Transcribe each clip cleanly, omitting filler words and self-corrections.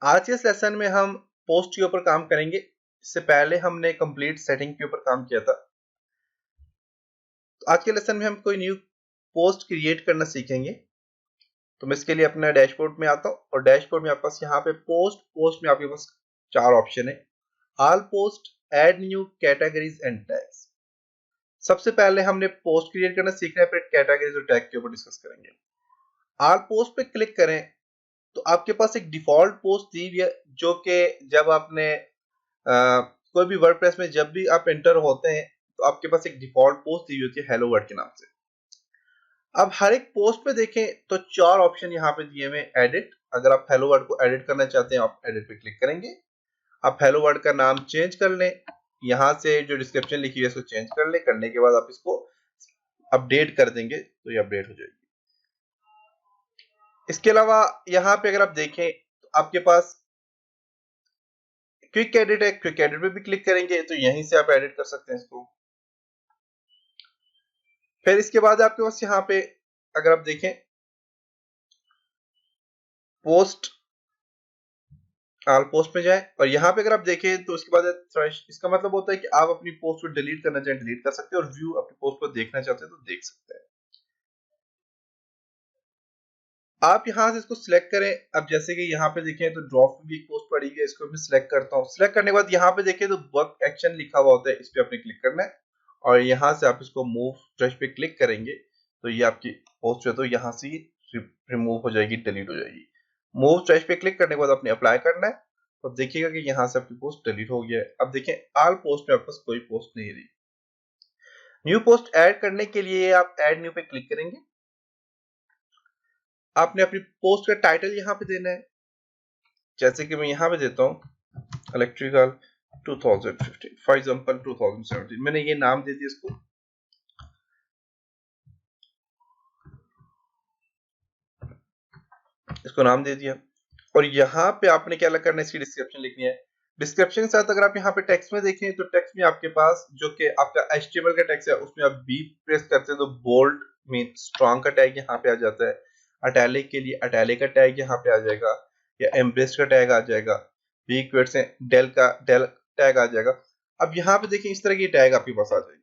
आज के इस लेसन में हम पोस्ट के ऊपर काम करेंगे। इससे पहले हमने कंप्लीट सेटिंग के ऊपर काम किया था। तो आज के लेसन में हम कोई न्यू पोस्ट क्रिएट करना सीखेंगे। तो मैं इसके लिए अपना डैशबोर्ड में आता हूँ और डैशबोर्ड में आपके पास यहाँ पे पोस्ट में आपके पास 4 ऑप्शन है। All post, add new, categories and tags. सबसे पहले हमने पोस्ट क्रिएट करना सीखना है, फिर कैटेगरीज और टैग के ऊपर डिस्कस करेंगे। ऑल पोस्ट पे क्लिक करें तो आपके पास एक डिफॉल्ट पोस्ट दी हुई है, जो कि जब आपने कोई भी वर्डप्रेस में जब भी आप एंटर होते हैं तो आपके पास एक डिफॉल्ट पोस्ट दी हुई होती है हेलो वर्ल्ड के नाम से। अब हर एक पोस्ट पे देखें तो 4 ऑप्शन यहाँ पे दिए हुए। एडिट, अगर आप हेलो वर्ल्ड को एडिट करना चाहते हैं आप एडिट पे क्लिक करेंगे। आप हेलो वर्ल्ड का नाम चेंज कर लें, यहाँ से जो डिस्क्रिप्शन लिखी है इसको चेंज कर लें। करने के बाद आप इसको अपडेट कर देंगे तो ये अपडेट हो जाएगी। इसके अलावा यहाँ पे अगर आप देखें तो आपके पास क्विक एडिट है, क्विक एडिट पे भी क्लिक करेंगे तो यहीं से आप एडिट कर सकते हैं इसको। फिर इसके बाद आपके पास यहाँ पे अगर आप देखें पोस्ट, ऑल पोस्ट में जाएं और यहाँ पे अगर आप देखें तो उसके बाद इसका मतलब होता है कि आप अपनी पोस्ट को डिलीट करना चाहें डिलीट कर सकते हैं और व्यू अपनी पोस्ट को देखना चाहते हैं तो देख सकते हैं। आप यहाँ से इसको सिलेक्ट करें। अब जैसे कि यहाँ पे देखें तो ड्रॉप में भी एक पोस्ट पड़ी है, इसको मैं सिलेक्ट करता हूँ। सिलेक्ट करने के बाद यहाँ पे देखें तो वर्क एक्शन लिखा हुआ होता है, इस पे आपने क्लिक करना है और यहाँ से आप इसको मूव ब्रश पे क्लिक करेंगे तो ये आपकी पोस्ट है तो यहाँ से रिमूव हो जाएगी, डिलीट हो जाएगी। मूव ब्रश पे क्लिक करने के बाद आपने अप्लाई करना है तो देखिएगा कि यहाँ से आपकी पोस्ट डिलीट हो गया है। अब देखें ऑल पोस्ट में आपके पास कोई पोस्ट नहीं रही। न्यू पोस्ट ऐड करने के लिए आप ऐड न्यू पे क्लिक करेंगे। आपने अपनी पोस्ट का टाइटल यहाँ पे देना है, जैसे कि मैं यहाँ पे देता हूँ इलेक्ट्रिकल 2015 फॉर एग्जांपल 2017। मैंने ये नाम दे दिया इसको। नाम दे दिया और यहाँ पे आपने क्या करना है, इसकी डिस्क्रिप्शन लिखनी है। डिस्क्रिप्शन के साथ अगर आप यहाँ पे टेक्स्ट में देखें तो टेक्स्ट में आपके पास जो कि आपका HTML का टेक्स्ट है उसमें आप बी प्रेस करते हैं तो बोल्ड मीन स्ट्रॉन्ग का टैग यहाँ पे आ जाता है। अटैलिक के लिए अटैलिक का टैग यहाँ पे आ जाएगा या एम्ब्रेस्ड का टैग आ जाएगा। वीक वर्ड से डेल टैग आ जाएगा। अब यहाँ पे देखिए इस तरह की टैग आपके पास आ जाएगी।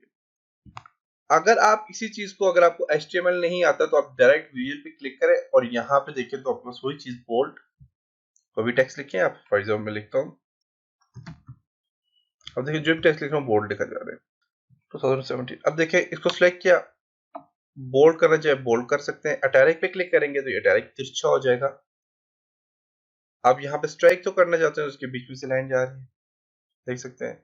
अगर आप इसी चीज को, अगर आपको HTML नहीं आता तो आप डायरेक्ट विजुअल पे क्लिक करें और यहाँ पे देखिए तो आपके पास वही चीज बोल्ड कोई भी टेक्स्ट लिखें। आप फॉर एग्जाम्पल मैं लिखता हूँ, अब देखिए जो भी टेक्स्ट लिख रहा हूँ बोल्ड लिखा जा रहा है 2017। अब देखिए इसको सिलेक्ट किया, बोल्ड करना चाहे बोल्ड कर सकते हैं। अटैलिक पे क्लिक करेंगे तो अटैलिक तिरछा हो जाएगा। आप यहाँ पे स्ट्राइक तो करना चाहते हैं, उसके बीच में से लाइन जा रही है, देख सकते हैं।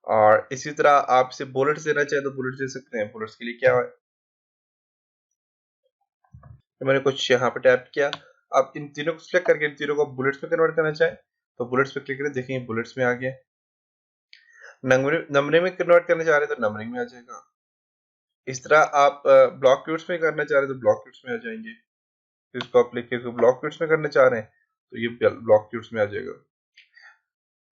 और इसी तरह आप इसे बुलेट्स देना चाहे तो बुलेट्स दे सकते हैं। बुलेट्स के लिए क्या है, तो मैंने कुछ यहाँ पे टैप किया। आप इन तीनों को सिलेक्ट करके इन तीनों को बुलेट्स में कन्वर्ट करना चाहें तो बुलेट्स पे क्लिक करें, देखिए बुलेट्स में आ गया। नंबरिंग में कन्वर्ट करना चाह रहे हैं तो नंबरिंग में आ जाएगा। इस तरह आप ब्लॉक क्यूट्स में करना चाह रहे हैं तो ब्लॉक क्यूट्स में आ जाएंगे। इसको आप लिख के ब्लॉक क्यूट्स में करना चाह रहे हैं तो ये ब्लॉक क्यूट्स में आ जाएगा।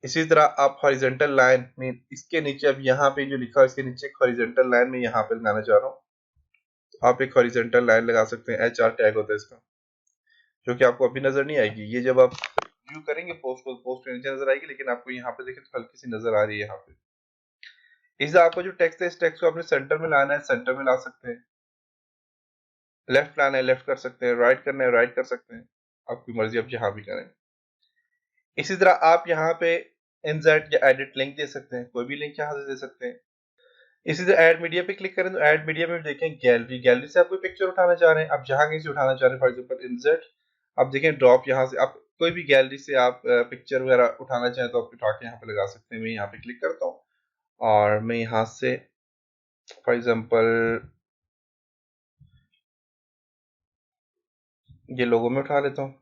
इसी तरह आप हॉरिजॉन्टल लाइन में इसके नीचे, अब यहाँ पे जो लिखा है इसके नीचे एक हॉरिजॉन्टल लाइन में यहाँ पे लगाना चाह रहा हूँ तो आप एक हॉरिजॉन्टल लाइन लगा सकते हैं। HR टैग होता है इसका, जो कि आपको अभी नजर नहीं आएगी। ये जब आप व्यू करेंगे पोस्ट को, पोस्ट नीचे नजर आएगी, लेकिन आपको यहाँ पे देखें तो हल्की सी नजर आ रही है। यहाँ पे इससे आपको जो टेक्स्ट है इस टेक्स्ट को अपने सेंटर में लाना है, सेंटर में ला सकते हैं। लेफ्ट लाना है लेफ्ट कर सकते हैं, राइट करना है राइट कर सकते हैं, आपकी मर्जी, आप जहां भी करें। इसी तरह आप यहाँ पे इंसर्ट या एडिट लिंक दे सकते हैं, कोई भी लिंक यहाँ से दे सकते हैं। इसी तरह ऐड मीडिया पे क्लिक करें तो ऐड मीडिया में देखें गैलरी, गैलरी से आप कोई पिक्चर उठाना चाह रहे हैं, आप जहां कहीं से उठाना चाह रहे हैं, फॉर एग्जांपल इंसर्ट, आप देखें ड्रॉप, यहाँ से आप कोई भी गैलरी से आप पिक्चर वगैरह उठाना चाहें तो आप उठा के यहाँ पे लगा सकते हैं। मैं यहाँ पे क्लिक करता हूँ और मैं यहाँ से फॉर एग्जांपल ये लोगो में उठा लेता हूँ,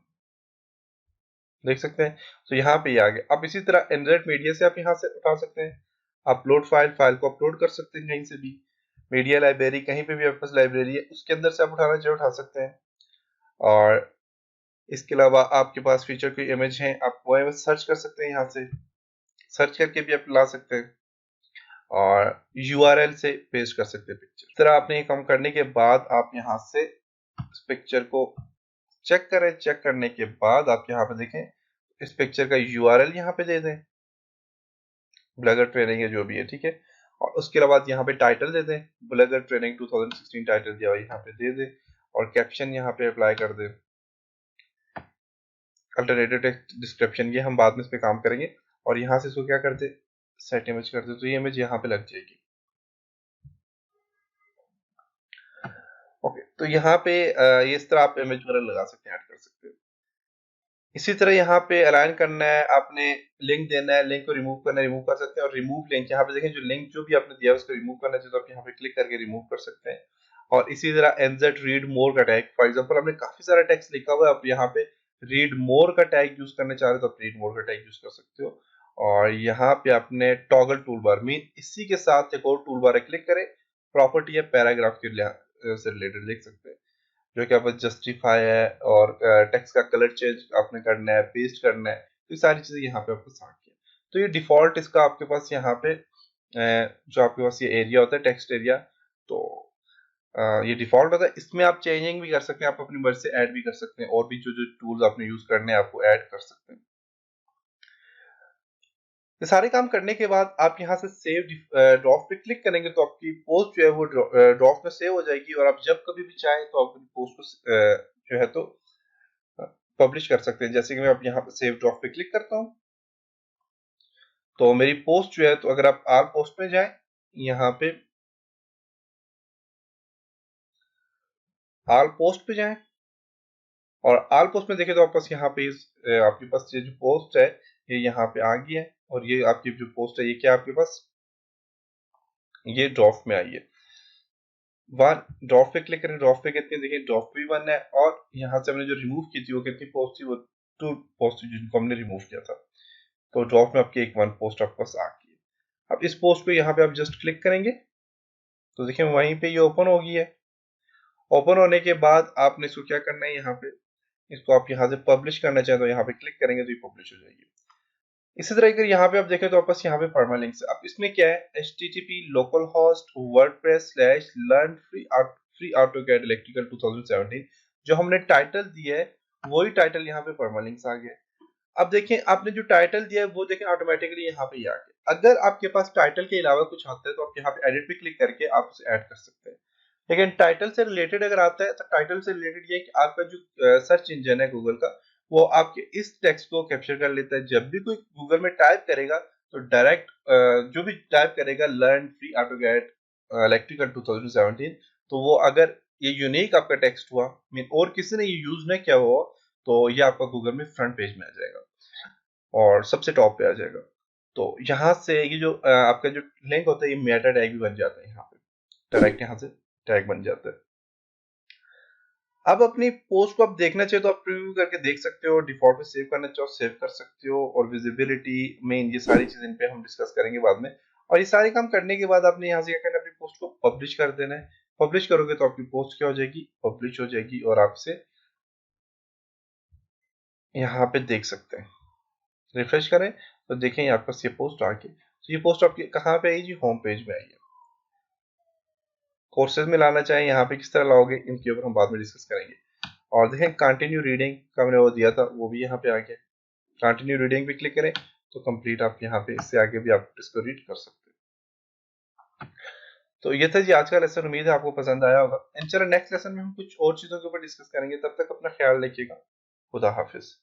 देख सकते हैं। तो यहाँ पे आ गया। अब इसी तरह इंसर्ट मीडिया से आप यहाँ से उठा सकते हैं। अपलोड फाइल, फाइल को अपलोड कर सकते हैं कहीं से भी। मीडिया लाइब्रेरी, कहीं पे भी आपके पास लाइब्रेरी है उसके अंदर से आप उठाना चाहे उठा सकते हैं। और इसके अलावा आपके पास फीचर कोई इमेज है, आप वो इमेज सर्च कर सकते हैं, यहाँ से सर्च करके भी आप ला सकते हैं और URL से पेस्ट कर सकते हैं पिक्चर। इस तरह आपने ये काम करने के बाद आप यहाँ से इस पिक्चर को चेक करें। चेक करने के बाद आप यहाँ पे देखें इस पिक्चर का यूआरएल यहाँ पे दे दें, ब्लगर ट्रेनिंग है जो भी है, ठीक है। और उसके बाद यहाँ पे टाइटल दे दें, ब्लगर ट्रेनिंग 2016 टाइटल दिया हुआ यहाँ पे दे दें, और कैप्शन यहाँ पे अप्लाई कर दें, अल्टरनेटिव टेक्स्ट डिस्क्रिप्शन, ये हम बाद में इस पे काम करेंगे। और यहाँ से इसको क्या कर दे, सेट इमेज कर दे, तो ये इमेज यहाँ पे लग जाएगी। ओके, तो यहाँ पे ये इस तरह आप इमेज वगैरह लगा सकते हैं, ऐड कर सकते हैं। इसी तरह यहाँ पे अलाइन करना है, आपने लिंक देना है, लिंक को रिमूव करना है, रिमूव कर सकते हैं। और रिमूव लिंक, यहाँ पे देखें जो लिंक जो भी आपने दिया है उसको रिमूव करना चाहिए, तो आप यहाँ पे क्लिक करके रिमूव कर सकते हैं। और इसी तरह एनजेड रीड मोर का टैग, फॉर एग्जांपल आपने काफी सारा टेक्स्ट लिखा हुआ है, आप यहाँ पे रीड मोर का टैग यूज करना चाह रहे हो तो आप रीड मोर का टैग यूज कर सकते हो। और यहाँ पे आपने टॉगल टूल बार, मीन इसी के साथ एक और टूल बार है, क्लिक करें, प्रॉपर्टी है पैराग्राफ के से रिलेटेड लिख सकते हैं, जो कि आपको जस्टिफाई है, और टेक्स्ट का कलर चेंज आपने करना है, पेस्ट करना है, तो ये सारी चीजें यहाँ पे आपको साथ किया। तो ये डिफॉल्ट इसका आपके पास यहाँ पे जो आपके पास ये एरिया होता है, टेक्स्ट एरिया, तो ये डिफॉल्ट होता है। इसमें आप चेंजिंग भी कर सकते हैं, आप अपनी मर्जी से ऐड भी कर सकते हैं, और भी जो जो टूल्स आपने यूज करने हैं आपको ऐड कर सकते हैं। ये सारे काम करने के बाद आप यहाँ से सेव ड्राफ्ट पे क्लिक करेंगे, तो आपकी पोस्ट जो है वो ड्राफ्ट में सेव हो जाएगी, और आप जब कभी भी चाहें तो आप अपनी पोस्ट को जो है तो पब्लिश कर सकते हैं। जैसे कि मैं अब यहाँ पे सेव ड्राफ्ट पे क्लिक करता हूँ, तो मेरी पोस्ट जो है, तो अगर आप आल पोस्ट में जाएं, यहाँ पे आल पोस्ट पे जाएं, और आल पोस्ट में देखें तो आपके पास यहाँ पे आपके पास ये जो पोस्ट है ये यहाँ पे आ गई है, और ये आपकी जो पोस्ट है ये क्या आपके पास ये ड्राफ्ट में आई है। वन ड्राफ्ट पे क्लिक करें, ड्राफ्ट पे कितनी, देखिए ड्राफ्ट पे भी 1 है, और यहाँ से हमने जो रिमूव की थी वो कितनी पोस्ट थी, वो 2 पोस्ट थी जिनको हमने रिमूव किया था। तो ड्राफ्ट में आपकी एक 1 पोस्ट आपके पास आ गई है। अब इस पोस्ट पे यहाँ पे आप जस्ट क्लिक करेंगे, तो देखिए वहीं पे ये ओपन हो गई है। ओपन होने के बाद आपने इसको क्या करना है, यहाँ पे इसको आप यहाँ से पब्लिश करना चाहें तो यहाँ पे क्लिक करेंगे तो ये पब्लिश हो जाएगी। इसी तरह अगर यहाँ पे आप देखें तो आपस यहाँ पे परमालिंक्स है। अब इसमें क्या है, http localhost wordpress/learn free AutoCAD electrical 2017, जो हमने टाइटल दिया है वही टाइटल यहाँ पे परमालिंक्स आ गया। अब देखें आपने जो टाइटल दिया है वो देखें ऑटोमेटिकली यहाँ पे आ गया। अगर आपके पास टाइटल के अलावा कुछ आता है तो आप यहाँ पे एडिट पे क्लिक करके आप उसे ऐड कर सकते हैं। लेकिन टाइटल से रिलेटेड अगर आता है तो टाइटल से रिलेटेड ये है कि आपका जो सर्च इंजन है गूगल का, वो आपके इस टेक्स्ट को कैप्चर कर लेता है। जब भी कोई गूगल में टाइप करेगा तो डायरेक्ट जो भी टाइप करेगा लर्न फ्री ऑटोकैड इलेक्ट्रिकल 2017, तो वो अगर ये यूनिक आपका टेक्स्ट हुआ, मीन और किसी ने ये यूज नहीं किया हुआ, तो ये आपका गूगल में फ्रंट पेज में आ जाएगा और सबसे टॉप पे आ जाएगा। तो यहाँ से ये जो आपका जो लिंक होता है ये मेटा टैग भी बन जाता है, यहाँ पे डायरेक्ट यहाँ से टैग बन जाता है। अब अपनी पोस्ट को आप देखना चाहिए तो आप प्रीव्यू करके देख सकते हो, डिफॉल्ट में सेव करना चाहो सेव कर सकते हो, और विजिबिलिटी में ये सारी चीजें इन पे हम डिस्कस करेंगे बाद में। और ये सारे काम करने के बाद आपने यहाँ से क्या करना है, अपनी पोस्ट को पब्लिश कर देना है। पब्लिश करोगे तो आपकी पोस्ट क्या हो जाएगी, पब्लिश हो जाएगी, और आपसे यहाँ पे देख सकते हैं। रिफ्रेश करें तो देखें आपके पास ये पोस्ट आ गई। तो ये पोस्ट आपकी कहाँ पे आई जी, होम पेज में आई है। कोर्सेज में लाना चाहें यहाँ पे किस तरह लाओगे, इनके ऊपर हम बाद में डिस्कस करेंगे। और देखें कंटिन्यू रीडिंग का हमने वो दिया था वो भी यहाँ पे आ गया। कंटिन्यू रीडिंग पे क्लिक करें तो कंप्लीट आप यहाँ पे इससे आगे भी आप इसको रीड कर सकते हैं। तो ये था जी आज का लेसन, उम्मीद है आपको पसंद आया होगा। इन चलो नेक्स्ट लेसन में हम कुछ और चीजों के ऊपर डिस्कस करेंगे, तब तक अपना ख्याल रखिएगा। खुदा हाफिज।